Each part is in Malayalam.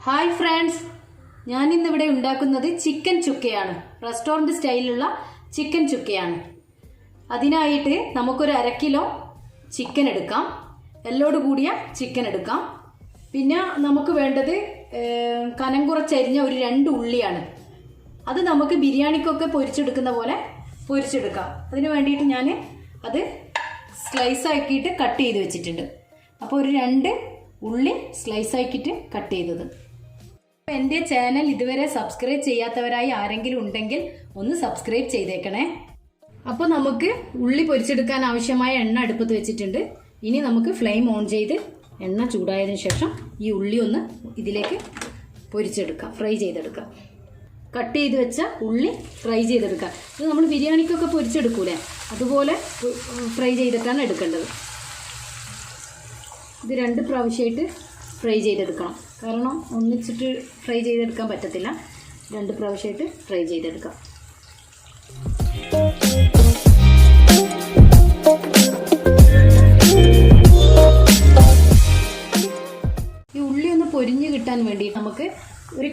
ഹായ് ഫ്രണ്ട്സ്, ഞാൻ ഇന്നിവിടെ ഉണ്ടാക്കുന്നത് ചിക്കൻ ചുക്കയാണ്. റെസ്റ്റോറൻറ്റ് സ്റ്റൈലിലുള്ള ചിക്കൻ ചുക്കയാണ്. അതിനായിട്ട് നമുക്കൊരു 1/2 കിലോ ചിക്കൻ എടുക്കാം. എല്ലോട് കൂടിയ ചിക്കൻ എടുക്കാം. പിന്നെ നമുക്ക് വേണ്ടത് കനം കുറച്ചരിഞ്ഞ ഒരു 2 ഉള്ളിയാണ്. അത് നമുക്ക് ബിരിയാണിക്കൊക്കെ പൊരിച്ചെടുക്കുന്ന പോലെ പൊരിച്ചെടുക്കാം. അതിന് വേണ്ടിയിട്ട് ഞാൻ അത് സ്ലൈസ് ആക്കിയിട്ട് കട്ട് ചെയ്ത് വെച്ചിട്ടുണ്ട്. അപ്പോൾ ഒരു 2 ഉള്ളി സ്ലൈസ് ആക്കിയിട്ട് കട്ട് ചെയ്തത്. എൻ്റെ ചാനൽ ഇതുവരെ സബ്സ്ക്രൈബ് ചെയ്യാത്തവരായി ആരെങ്കിലും ഉണ്ടെങ്കിൽ ഒന്ന് സബ്സ്ക്രൈബ് ചെയ്തേക്കണേ. അപ്പോൾ നമുക്ക് ഉള്ളി പൊരിച്ചെടുക്കാൻ ആവശ്യമായ എണ്ണ അടുപ്പത്ത് വെച്ചിട്ടുണ്ട്. ഇനി നമുക്ക് ഫ്ലെയിം ഓൺ ചെയ്ത് എണ്ണ ചൂടായതിനു ശേഷം ഈ ഉള്ളി ഒന്ന് ഇതിലേക്ക് പൊരിച്ചെടുക്കാം, ഫ്രൈ ചെയ്തെടുക്കാം. കട്ട് ചെയ്ത് വെച്ച ഉള്ളി ഫ്രൈ ചെയ്തെടുക്കാം. ഇത് നമ്മൾ ബിരിയാണിക്കൊക്കെ പൊരിച്ചെടുക്കൂലേ, അതുപോലെ ഫ്രൈ ചെയ്തിട്ടാണ് എടുക്കേണ്ടത്. ഇത് 2 പ്രാവശ്യമായിട്ട് ഫ്രൈ ചെയ്തെടുക്കണം. കാരണം ഒന്നിച്ചിട്ട് ഫ്രൈ ചെയ്തെടുക്കാൻ പറ്റത്തില്ല. 2 പ്രാവശ്യമായിട്ട് ഫ്രൈ ചെയ്തെടുക്കാം. ഈ ഉള്ളി ഒന്ന് പൊരിഞ്ഞ് കിട്ടാൻ വേണ്ടി നമുക്ക് ഒരു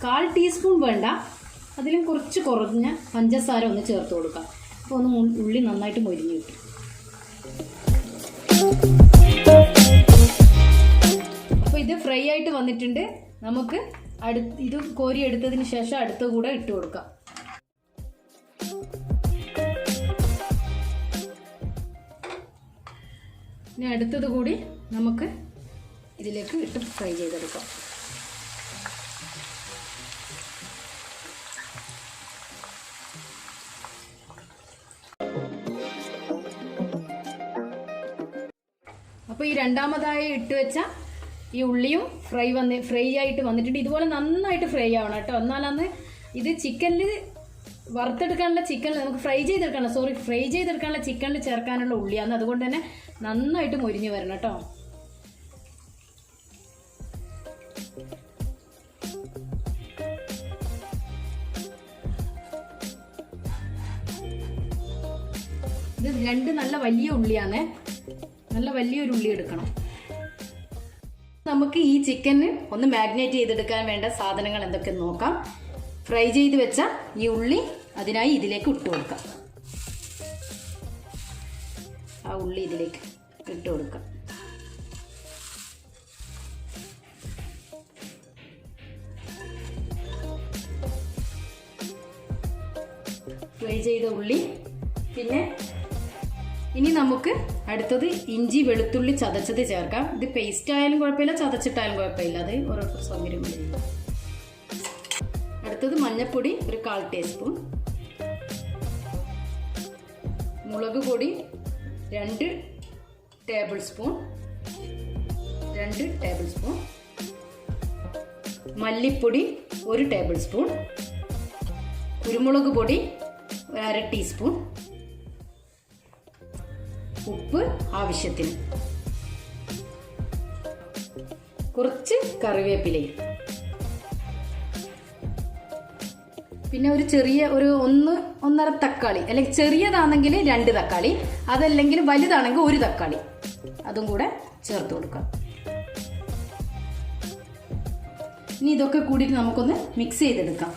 1/4 ടീസ്പൂൺ വേണ്ട, അതിലും കുറച്ച് കുറഞ്ഞ പഞ്ചസാര ഒന്ന് ചേർത്ത് കൊടുക്കാം. അപ്പോൾ ഒന്ന് ഉള്ളി നന്നായിട്ട് മൊരിഞ്ഞ് കിട്ടും. അപ്പോൾ ഇത് ഫ്രൈ ആയിട്ട് വന്നിട്ടുണ്ട്. നമുക്ക് ഇത് കോരി എടുത്തതിന് ശേഷം അടുത്ത കൂടെ ഇട്ട് കൊടുക്കാം. ഇനി അടുത്തത് കൂടി നമുക്ക് ഇതിലേക്ക് ഇട്ട് ഫ്രൈ ചെയ്തെടുക്കാം. അപ്പോൾ ഈ രണ്ടാമതായി ഇട്ട് വെച്ച ഈ ഉള്ളിയും ഫ്രൈ ആയിട്ട് വന്നിട്ടുണ്ട്. ഇതുപോലെ നന്നായിട്ട് ഫ്രൈ ആവണം കേട്ടോ. എന്നാലാണ് ഇത് ചിക്കനിൽ വറുത്തെടുക്കാനുള്ള ചിക്കനിൽ നമുക്ക് ഫ്രൈ ചെയ്തെടുക്കാനുള്ള ചിക്കനിൽ ചേർക്കാനുള്ള ഉള്ളിയാണ്. അതുകൊണ്ട് തന്നെ നന്നായിട്ട് മൊരിഞ്ഞ് വരണം കേട്ടോ. ഇത് 2 നല്ല വലിയ ഉള്ളിയാണ്. നല്ല വലിയൊരു ഉള്ളി എടുക്കണം. നമുക്ക് ഈ ചിക്കന് ഒന്ന് മാഗ്നേറ്റ് ചെയ്തെടുക്കാൻ വേണ്ട സാധനങ്ങൾ എന്തൊക്കെയെന്ന് നോക്കാം. ഫ്രൈ ചെയ്ത് വെച്ച ഈ ഉള്ളി അതിനായി ഇതിലേക്ക് ഇട്ട് കൊടുക്കാം. ആ ഉള്ളി ഇതിലേക്ക് ഇട്ട് കൊടുക്കാം. ഫ്രൈ ചെയ്ത ഉള്ളി. പിന്നെ ഇനി നമുക്ക് അടുത്തത് ഇഞ്ചി വെളുത്തുള്ളി ചതച്ചത് ചേർക്കാം. ഇത് പേസ്റ്റ് ആയാലും കുഴപ്പമില്ല, ചതച്ചിട്ടായാലും കുഴപ്പമില്ല, അത് ഓരോരുത്തർ സൗകര്യം കൊണ്ട്. അടുത്തത് മഞ്ഞൾപ്പൊടി ഒരു 1/4 ടീസ്പൂൺ, മുളക് പൊടി 2 ടേബിൾ സ്പൂൺ, മല്ലിപ്പൊടി 1 ടേബിൾ സ്പൂൺ, കുരുമുളക് പൊടി 1/2 ടീസ്പൂൺ, ഉപ്പ് ആവശ്യത്തിന്, കുറച്ച് കറിവേപ്പിലയും, പിന്നെ ഒരു ചെറിയ ഒരു 1.5 തക്കാളി, അല്ലെങ്കിൽ ചെറിയതാണെങ്കിൽ 2 തക്കാളി, അതല്ലെങ്കിൽ വലുതാണെങ്കിൽ 1 തക്കാളി, അതും കൂടെ ചേർത്ത് കൊടുക്കാം. ഇനി ഇതൊക്കെ കൂടിയിട്ട് നമുക്കൊന്ന് മിക്സ് ചെയ്തെടുക്കാം.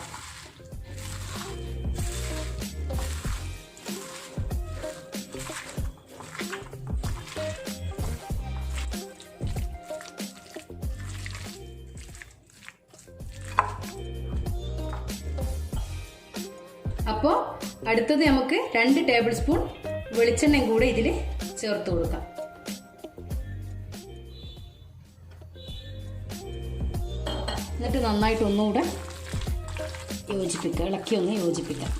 അപ്പോൾ അടുത്തത് നമുക്ക് 2 ടേബിൾ സ്പൂൺ വെളിച്ചെണ്ണയും കൂടെ ഇതിൽ ചേർത്ത് കൊടുക്കാം. എന്നിട്ട് നന്നായിട്ട് ഒന്നുകൂടെ ഇളക്കി ഒന്ന് യോജിപ്പിക്കാം.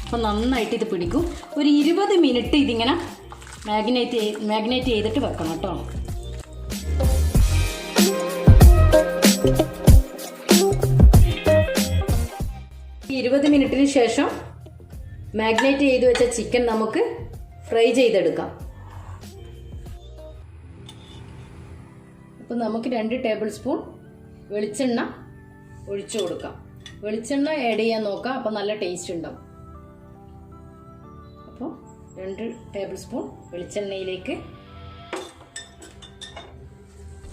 അപ്പോൾ നന്നായിട്ട് ഇത് പിടിക്കും. ഒരു 20 മിനിറ്റ് ഇതിങ്ങനെ മാഗ്നേറ്റ് ചെയ്തിട്ട് വെക്കണം കേട്ടോ. ഈ 20 മിനിറ്റിന് ശേഷം മാഗ്നേറ്റ് ചെയ്ത് വെച്ച ചിക്കൻ നമുക്ക് ഫ്രൈ ചെയ്തെടുക്കാം. അപ്പം നമുക്ക് 2 ടേബിൾ സ്പൂൺ വെളിച്ചെണ്ണ ഒഴിച്ചു കൊടുക്കാം. വെളിച്ചെണ്ണ ആഡ് ചെയ്യാൻ നോക്കാം, അപ്പം നല്ല ടേസ്റ്റ് ഉണ്ടാവും. അപ്പോൾ 2 ടേബിൾ സ്പൂൺ വെളിച്ചെണ്ണയിലേക്ക്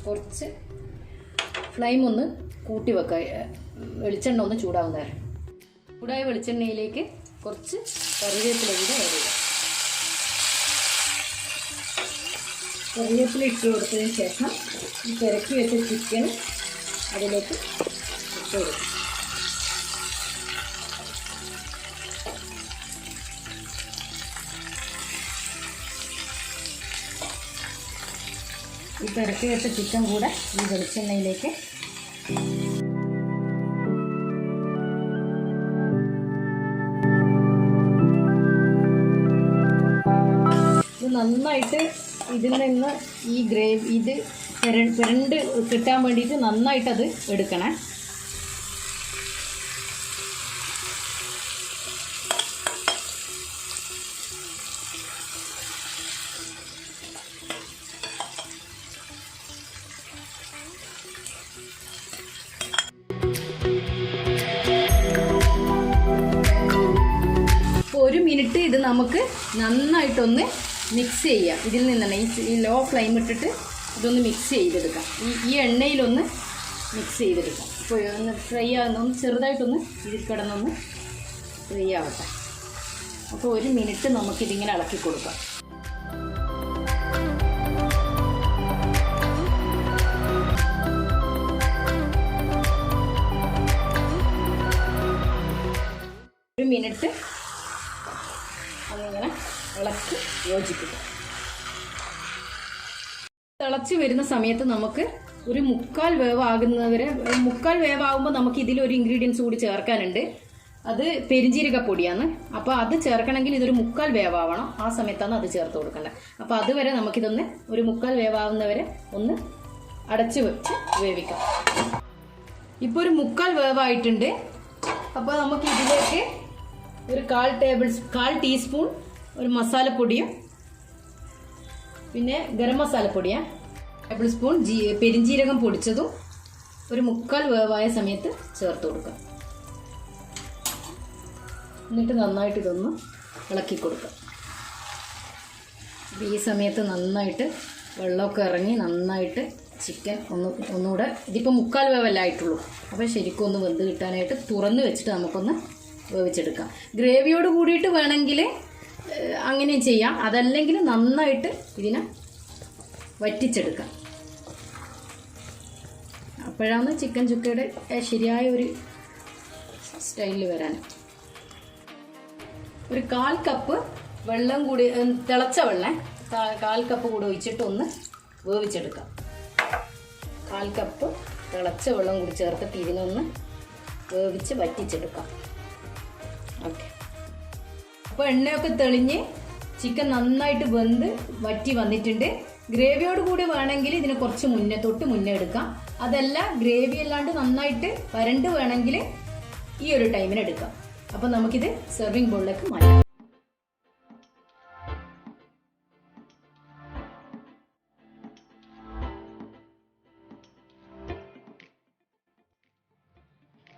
കുറച്ച് ഫ്ലെയിം ഒന്ന് കൂട്ടി വെക്കുക, വെളിച്ചെണ്ണ ഒന്ന് ചൂടാവുന്ന നേരം. ചൂടായ വെളിച്ചെണ്ണയിലേക്ക് കുറച്ച് കറിവേപ്പില കൂടെ ആഡ് ചെയ്യുക. കറിവേപ്പില ഇട്ട് കൊടുത്തതിന് ശേഷം ഈ പെരക്കി വെച്ച ചിക്കൻ അതിലേക്ക് ഇട്ട് കൊടുക്കും. ഈ പെരക്കി വെച്ച ചിക്കൻ കൂടെ ഈ വെളിച്ചെണ്ണയിലേക്ക് ഇത് നന്നായിട്ട് ഇതിൽ നിന്ന് ഈ ഗ്രേവി ഇത് പുരണ്ട് കിട്ടാൻ വേണ്ടിയിട്ട് നന്നായിട്ടത് എടുക്കണേ. ഒരു മിനിറ്റ് ഇത് നമുക്ക് നന്നായിട്ടൊന്ന് മിക്സ് ചെയ്യാം. ഇതിൽ നിന്നാണ് ഈ ലോ ഫ്ലെയിം ഇട്ടിട്ട് ഇതൊന്ന് മിക്സ് ചെയ്തെടുക്കാം. ഈ എണ്ണയിലൊന്ന് മിക്സ് ചെയ്തെടുക്കാം. ഇപ്പോൾ ഒന്ന് ഫ്രൈ ആകുന്ന ഒന്ന് ചെറുതായിട്ടൊന്ന് ഇതിൽ കിടന്നൊന്ന് ഫ്രൈ ആവട്ടെ. അപ്പോൾ ഒരു മിനിറ്റ് നമുക്കിതിങ്ങനെ ഇളക്കി കൊടുക്കാം. ഒരു മിനിറ്റ് അതിങ്ങനെ ഇളക്കി യോജിപ്പിക്കുക. തിളച്ച് വരുന്ന സമയത്ത് നമുക്ക് ഒരു 3/4 വേവാകുന്നവരെ, 3/4 വേവാകുമ്പോൾ നമുക്ക് ഇതിലൊരു ഇൻഗ്രീഡിയൻസ് കൂടി ചേർക്കാനുണ്ട്. അത് പെരിഞ്ജീരകപ്പൊടിയാണ്. അപ്പോൾ അത് ചേർക്കണമെങ്കിൽ ഇതൊരു 3/4 വേവാവണം. ആ സമയത്താണ് അത് ചേർത്ത് കൊടുക്കേണ്ടത്. അപ്പോൾ അതുവരെ നമുക്കിതൊന്ന് ഒരു 3/4 വേവാകുന്നവരെ ഒന്ന് അടച്ചു വെച്ച് വേവിക്കാം. ഇപ്പോൾ ഒരു 3/4 വേവായിട്ടുണ്ട്. അപ്പോൾ നമുക്ക് ഇതിലേക്ക് ഒരു 1/4 ടീസ്പൂൺ ഒരു മസാലപ്പൊടിയും പിന്നെ ഗരം മസാലപ്പൊടിയാണ്, 1 ടേബിൾ സ്പൂൺ പെരിഞ്ജീരകം പൊടിച്ചതും ഒരു 3/4 വേവായ സമയത്ത് ചേർത്ത് കൊടുക്കാം. എന്നിട്ട് നന്നായിട്ട് ഇതൊന്ന് ഇളക്കി കൊടുക്കാം. ഈ സമയത്ത് നന്നായിട്ട് വെള്ളമൊക്കെ ഇറങ്ങി നന്നായിട്ട് ചിക്കൻ ഒന്നുകൂടെ, ഇതിപ്പോൾ 3/4 വേവല്ലേ ആയിട്ടുള്ളൂ. അപ്പോൾ ശരിക്കും ഒന്ന് വെന്ത് കിട്ടാനായിട്ട് തുറന്ന് വെച്ചിട്ട് നമുക്കൊന്ന് വേവിച്ചെടുക്കാം. ഗ്രേവിയോട് കൂടിയിട്ട് വേണമെങ്കിൽ അങ്ങനെ ചെയ്യാം. അതല്ലെങ്കിൽ നന്നായിട്ട് ഇതിനെ വറ്റിച്ചെടുക്കാം. അപ്പോഴാണ് ചിക്കൻ ചുക്കയുടെ ശരിയായ ഒരു സ്റ്റൈലിൽ വരാൻ. ഒരു 1/4 കപ്പ് വെള്ളം കൂടി, തിളച്ച വെള്ളം 1/4 കപ്പ് കൂടി ഒഴിച്ചിട്ട് ഒന്ന് വേവിച്ചെടുക്കാം. 1/4 കപ്പ് തിളച്ച വെള്ളം കൂടി ചേർത്തിട്ട് ഇതിനൊന്ന് വേവിച്ച് വറ്റിച്ചെടുക്കാം. ഓക്കെ. അപ്പോൾ എണ്ണയൊക്കെ തെളിഞ്ഞ് ചിക്കൻ നന്നായിട്ട് വെന്ത് വറ്റി വന്നിട്ടുണ്ട്. ഗ്രേവിയോട് കൂടി വേണമെങ്കിൽ ഇതിന് കുറച്ച് മുന്നേ എടുക്കാം. അതല്ല ഗ്രേവി അല്ലാണ്ട് നന്നായിട്ട് വരണ്ട് വേണമെങ്കിൽ ഈ ഒരു ടൈമിന് എടുക്കാം. അപ്പോൾ നമുക്കിത് സെർവിങ് ബൗളിലേക്ക് മാറ്റാം.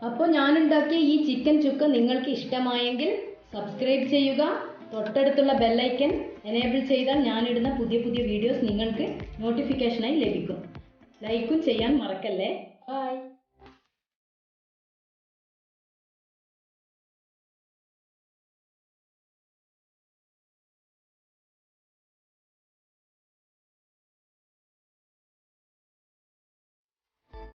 അപ്പോൾ ഞാനുണ്ടാക്കിയ ഈ ചിക്കൻ ചുക്ക നിങ്ങൾക്ക് ഇഷ്ടമായെങ്കിൽ സബ്സ്ക്രൈബ് ചെയ്യുക. തൊട്ടടുത്തുള്ള ബെല്ലൈക്കൻ എനേബിൾ ചെയ്താൽ ഞാനിടുന്ന പുതിയ വീഡിയോസ് നിങ്ങൾക്ക് നോട്ടിഫിക്കേഷനായി ലഭിക്കും. ലൈക്കും ചെയ്യാൻ മറക്കല്ലേ. ബൈ.